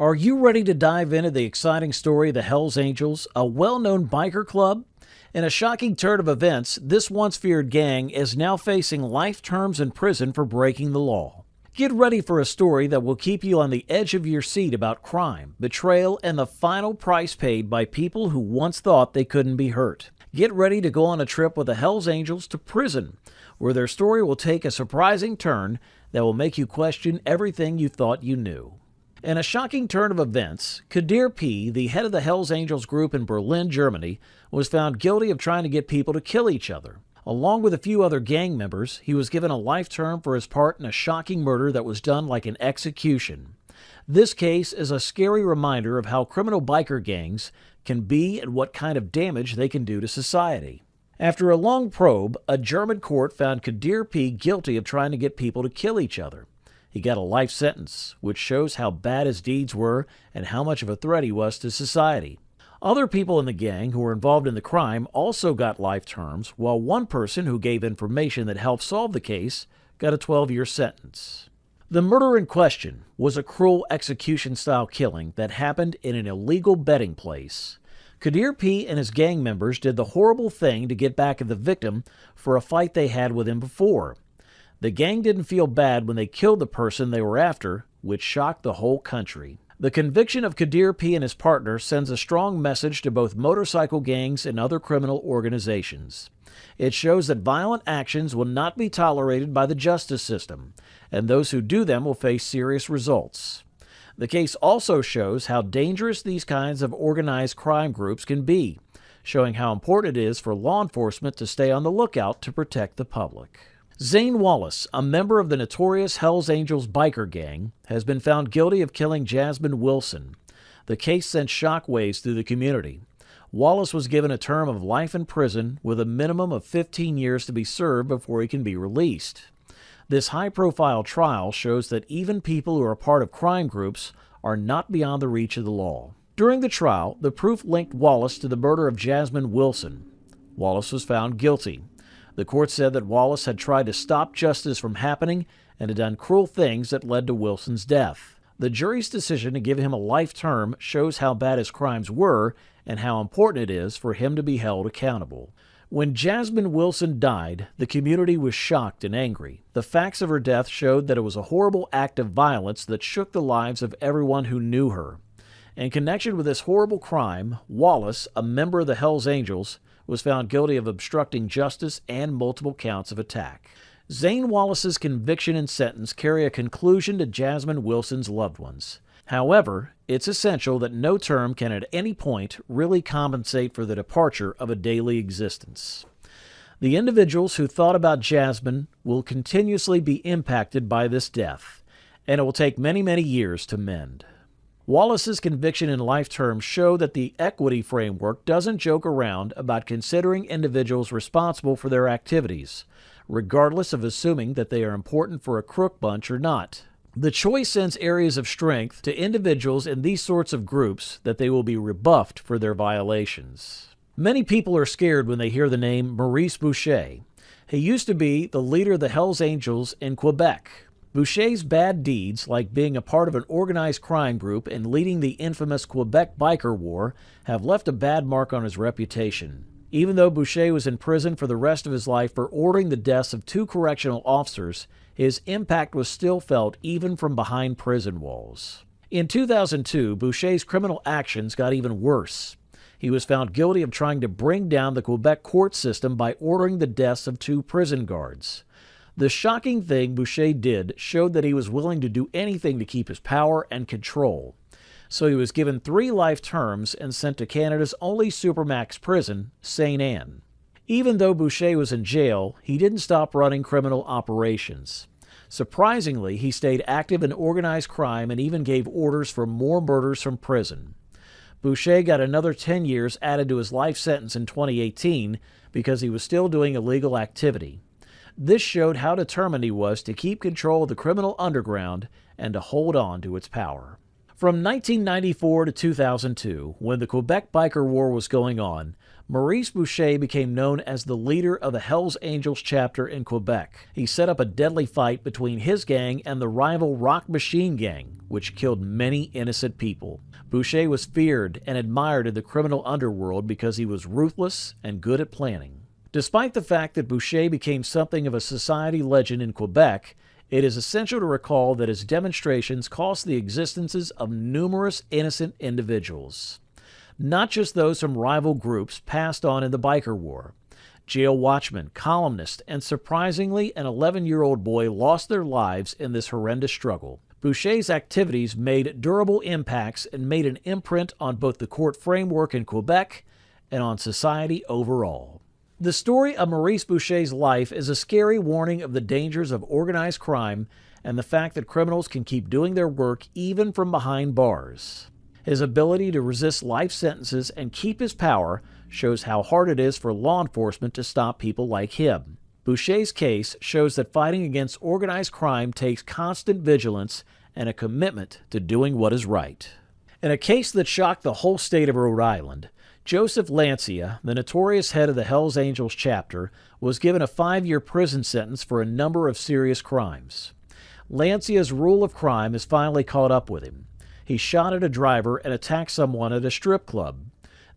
Are you ready to dive into the exciting story of the Hells Angels, a well-known biker club? In a shocking turn of events, this once feared gang is now facing life terms in prison for breaking the law. Get ready for a story that will keep you on the edge of your seat about crime, betrayal, and the final price paid by people who once thought they couldn't be hurt. Get ready to go on a trip with the Hells Angels to prison, where their story will take a surprising turn that will make you question everything you thought you knew. In a shocking turn of events, Kadir P., the head of the Hells Angels group in Berlin, Germany, was found guilty of trying to get people to kill each other. Along with a few other gang members, he was given a life term for his part in a shocking murder that was done like an execution. This case is a scary reminder of how criminal biker gangs can be and what kind of damage they can do to society. After a long probe, a German court found Kadir P. guilty of trying to get people to kill each other. He got a life sentence, which shows how bad his deeds were and how much of a threat he was to society. Other people in the gang who were involved in the crime also got life terms, while one person who gave information that helped solve the case got a 12-year sentence. The murder in question was a cruel execution-style killing that happened in an illegal betting place. Kadir P. and his gang members did the horrible thing to get back at the victim for a fight they had with him before. The gang didn't feel bad when they killed the person they were after, which shocked the whole country. The conviction of Kadir P. and his partner sends a strong message to both motorcycle gangs and other criminal organizations. It shows that violent actions will not be tolerated by the justice system, and those who do them will face serious results. The case also shows how dangerous these kinds of organized crime groups can be, showing how important it is for law enforcement to stay on the lookout to protect the public. Zane Wallace, a member of the notorious Hells Angels biker gang, has been found guilty of killing Jasmine Wilson. The case sent shockwaves through the community. Wallace was given a term of life in prison with a minimum of 15 years to be served before he can be released. This high-profile trial shows that even people who are part of crime groups are not beyond the reach of the law. During the trial, the proof linked Wallace to the murder of Jasmine Wilson. Wallace was found guilty. The court said that Wallace had tried to stop justice from happening and had done cruel things that led to Wilson's death. The jury's decision to give him a life term shows how bad his crimes were and how important it is for him to be held accountable. When Jasmine Wilson died, the community was shocked and angry. The facts of her death showed that it was a horrible act of violence that shook the lives of everyone who knew her. In connection with this horrible crime, Wallace, a member of the Hells Angels, was found guilty of obstructing justice and multiple counts of attack. Zane Wallace's conviction and sentence carry a conclusion to Jasmine Wilson's loved ones. However, it's essential that no term can at any point really compensate for the departure of a daily existence. The individuals who thought about Jasmine will continuously be impacted by this death, and it will take many, many years to mend. Wallace's conviction and life terms show that the equity framework doesn't joke around about considering individuals responsible for their activities, regardless of assuming that they are important for a crook bunch or not. The choice sends areas of strength to individuals in these sorts of groups that they will be rebuffed for their violations. Many people are scared when they hear the name Maurice Boucher. He used to be the leader of the Hells Angels in Quebec. Boucher's bad deeds, like being a part of an organized crime group and leading the infamous Quebec Biker War, have left a bad mark on his reputation. Even though Boucher was in prison for the rest of his life for ordering the deaths of 2 correctional officers, his impact was still felt even from behind prison walls. In 2002, Boucher's criminal actions got even worse. He was found guilty of trying to bring down the Quebec court system by ordering the deaths of 2 prison guards. The shocking thing Boucher did showed that he was willing to do anything to keep his power and control. So he was given 3 life terms and sent to Canada's only supermax prison, St. Anne. Even though Boucher was in jail, he didn't stop running criminal operations. Surprisingly, he stayed active in organized crime and even gave orders for more murders from prison. Boucher got another 10 years added to his life sentence in 2018 because he was still doing illegal activity. This showed how determined he was to keep control of the criminal underground and to hold on to its power. From 1994 to 2002, when the Quebec Biker War was going on, Maurice Boucher became known as the leader of the Hells Angels chapter in Quebec. He set up a deadly fight between his gang and the rival Rock Machine Gang, which killed many innocent people. Boucher was feared and admired in the criminal underworld because he was ruthless and good at planning. Despite the fact that Boucher became something of a society legend in Quebec, it is essential to recall that his demonstrations cost the existences of numerous innocent individuals. Not just those from rival groups passed on in the biker war. Jail watchmen, columnists, and surprisingly, an 11-year-old boy lost their lives in this horrendous struggle. Boucher's activities made durable impacts and made an imprint on both the court framework in Quebec and on society overall. The story of Maurice Boucher's life is a scary warning of the dangers of organized crime and the fact that criminals can keep doing their work even from behind bars. His ability to resist life sentences and keep his power shows how hard it is for law enforcement to stop people like him. Boucher's case shows that fighting against organized crime takes constant vigilance and a commitment to doing what is right. In a case that shocked the whole state of Rhode Island, Joseph Lancia, the notorious head of the Hells Angels chapter, was given a 5-year prison sentence for a number of serious crimes. Lancia's rule of crime has finally caught up with him. He shot at a driver and attacked someone at a strip club.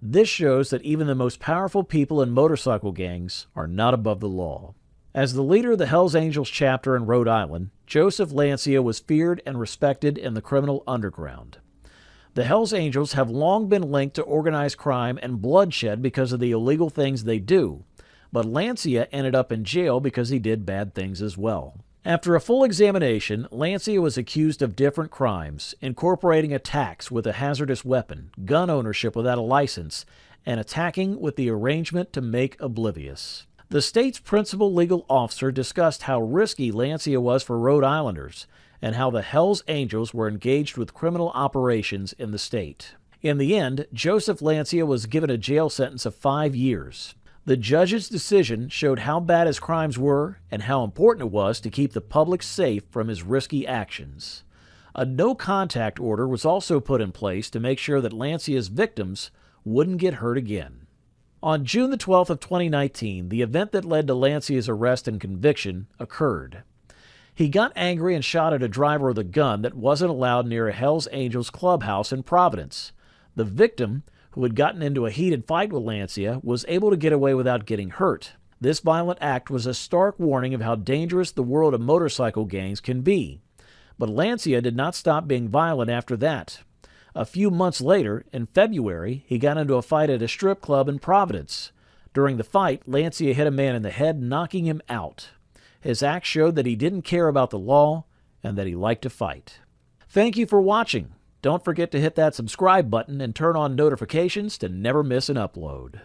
This shows that even the most powerful people in motorcycle gangs are not above the law. As the leader of the Hells Angels chapter in Rhode Island, Joseph Lancia was feared and respected in the criminal underground. The Hells Angels have long been linked to organized crime and bloodshed because of the illegal things they do, but Lancia ended up in jail because he did bad things as well. After a full examination, Lancia was accused of different crimes, incorporating attacks with a hazardous weapon, gun ownership without a license, and attacking with the arrangement to make oblivious. The state's principal legal officer discussed how risky Lancia was for Rhode Islanders, and how the Hells Angels were engaged with criminal operations in the state. In the end, Joseph Lancia was given a jail sentence of 5 years. The judge's decision showed how bad his crimes were and how important it was to keep the public safe from his risky actions. A no-contact order was also put in place to make sure that Lancia's victims wouldn't get hurt again. On June the 12th of 2019, the event that led to Lancia's arrest and conviction occurred. He got angry and shot at a driver with a gun that wasn't allowed near a Hells Angels clubhouse in Providence. The victim, who had gotten into a heated fight with Lancia, was able to get away without getting hurt. This violent act was a stark warning of how dangerous the world of motorcycle gangs can be. But Lancia did not stop being violent after that. A few months later, in February, he got into a fight at a strip club in Providence. During the fight, Lancia hit a man in the head, knocking him out. His act showed that he didn't care about the law and that he liked to fight. Thank you for watching. Don't forget to hit that subscribe button and turn on notifications to never miss an upload.